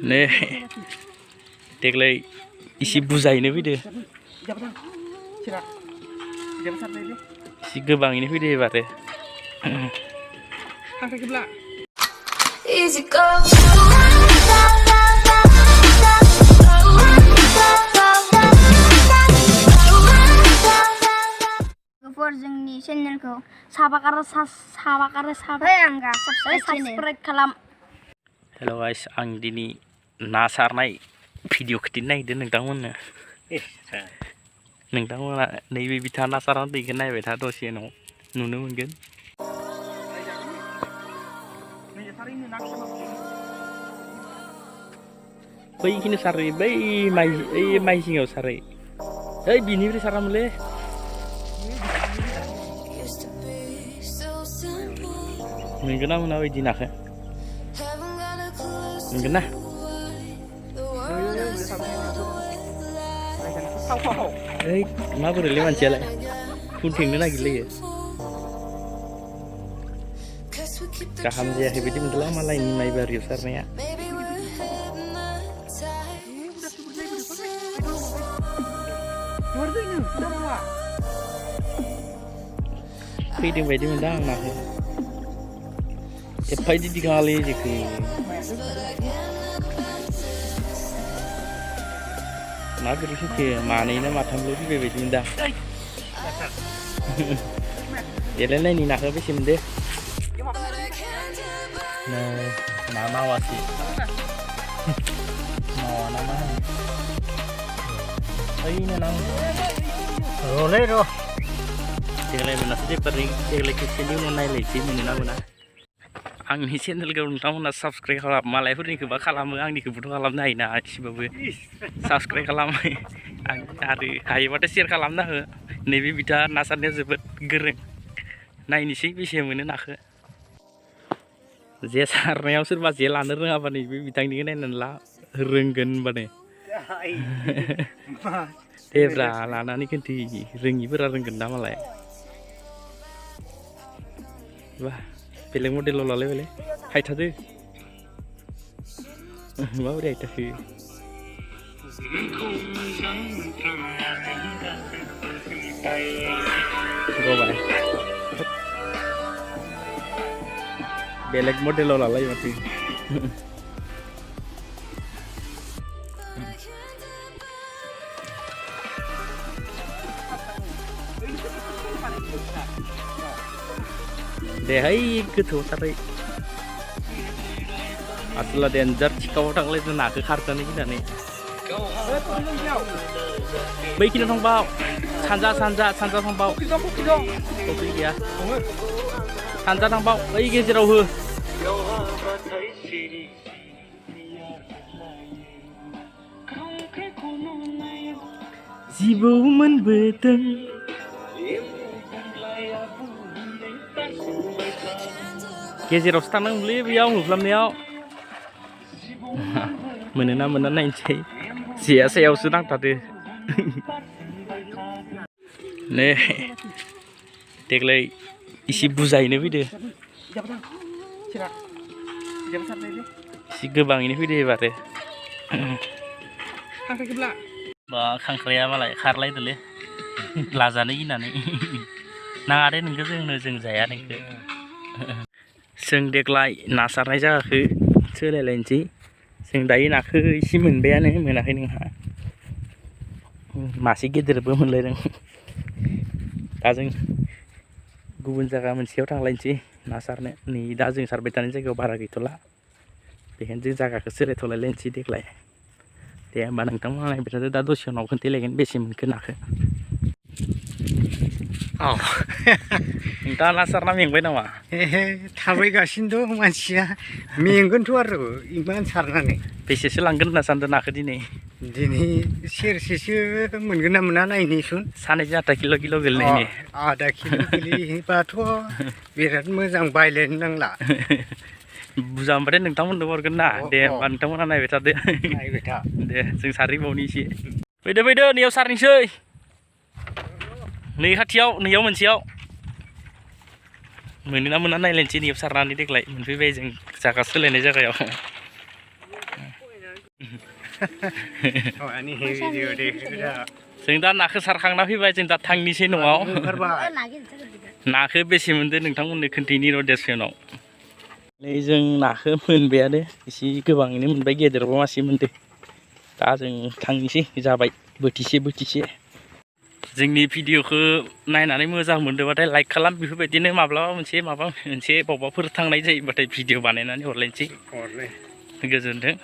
ने देग्लाय इसे बुजायैनो फैदो एसे गोबाङैनो फैदो एबारो जोंनि चेनेलखौ साबस्क्राइब खालाम। हेल' गाइस, आं दिनै ना सारनाय भिडिअ खिन्थिनो नागिरदों नोंथांमोननो। नोंथांमोना नैबे बिथाङा ना सारनानै दैखौ नायबाय था, दसे उनाव नुनो मोनगोन। बैखिनि सारै, बै माइ जिङाव सारै, ओइ बिनिफ्राय सारामोनलै। मोनगोन ना मोना बायदि नाखौ? मोनगोन ना? ओइ माबोरैलै मानसियालाय खुनथेंनो नागिरलायो। गाहाम जायाखै बायदि मोनदोंलां मालायनि माइ बारियाव सारनाया। फैदों बायदि मोनदों आं नाखौ। एफा इदि दिखाङालै जेखौ मा बोरै फैखो? मानै ना माथामल' फैबाय बायदि मोनदां। देलायनायनि नाखौ बेसे मोनदो? ना मावासै। मावा ना मा होनो? ओइनो ना र'लै र'। देग्लाय मोनासै देबारै, देग्लाय खेबसेनि उनाव नायलायसै मोनोना मोना। आंनि चेनेलखौ नोंथांमोना साबस्क्राइब खालाम। मालायफोरनिखौबा खालामो, आंनिखौबोथ' खालामनो हायोना एसेबाबो। साबस्क्राइब खालाम आरो हायोबाथाय शेयार खालामना हो। नैबे बिथाङा ना सारनायाव जोबोद गोरों। नायनोसै बेसे मोनो नाखौ। जे सारनायाव सोरबा जे लानो रोङाबा नैबे बिथांनिखौ नायनानै ला, रोंगोन होनबानो। देब्रा लानानै खिन्थु रोङिफोरा रोंगोन ना मालाय। बा बेलेग मडेलाव लालायबायलै, हायथादो। माबोरै हायथाखो? गबाय बेलेग मडेलाव लालाय माथो। देहाय गोथौथारै आसला देन्जार थिखाव थांलायदों नाखौ खारजानो गिनानै। बैखिनियाव थांबाव, सानजा थांबाव। फख्रि गैया, सानजा थांबाव, ओइ गेजेराव हो। जिबौ मोनबोदों गेजेरावसो थांनांगौलै, बेयाव नुफ्लामनायाव। मोनोना मोना नायनोसै। जेया सायावसो नांथादो। ने देग्लाय इसे बुजायैनो फैदो एसे गोबाङैनो फैदो एबारो। बा खांख्राइया मालाय खारलायदोलै लाजानो गिनानै। नाङा दे नोंखौ जों जाया नोंखौ। जों देग्लाय ना सारनाय जायगाखौ सोलायलायनोसै। जों दायो नाखौ एसे मोनबायानो, मोनाखै नोंहा। मासे गेदेरबो मोनलायदों। दा जों गुबुन जायगा मोनसेयाव थांलायनोसै ना सारनो। नै दा जों सारबाय थानाय जायगायाव बारा गैथ'ला, बेखायनो जों जायगाखौ सोलायथ'लायलायनोसै देग्लाय। दे होमबा नोंथांमोना नायबाय थादो, दा दसे उनाव खोन्थालायगोन बेसे मोनखो नाखौ। औ नोंथाङा ना सारना मेंबाय नामा? थाबायगासिनो दं मानसिया, मेंगोनथ' आरो इमान सारनानै। बेसेसो लांगोन होनना सानदों नाखौ दिनै? दिनै सेरसेसो मोनगोन ना मोना नायनोसै। सानैजों आधा किल' गोलैनायनि। आधा किल' गोलैबाथ' बिराद मोजां, बायलायनो नांला। बुरजा मोनबाथाय नोंथांमोननो हरगोन ना। दे होमबा नोंथांमोना नायबाय थादो। नायबाय था। दे जों सारहैबावनि एसे। फैदो नैयाव सारनोसै। नै खाथियाव, नैयाव मोनसेयाव मोनोना मोना नायलायनोसै। नैयाव सारनानै देग्लाय मोनफैबाय जों जायगा सोलायनाय जायगायाव। आंनि भिडिअ दे जों दा नाखौ सारखांना फैबाय जों दा थांनोसै न'आव ओंखारबाय नाखौ बेसे मोनदों नोंथांमोननो खोन्थायनि र' देरसोनाव नै जों नाखौ मोनबायानो एसे गोबाङैनो मोनबाय गेदेरबो मासे मोनदों दा जों थांनोसै जाबाय बोथिसे जोंनि भिडिअखौ नायनानै मोजां मोनदोंबाथाय लाइक खालाम बेफोरबायदिनो माबा मोनसे बबावबाफोर थांनाय जायोबाथाय भिडिअ बानायनानै हरलायनोसै गोजोन्थों।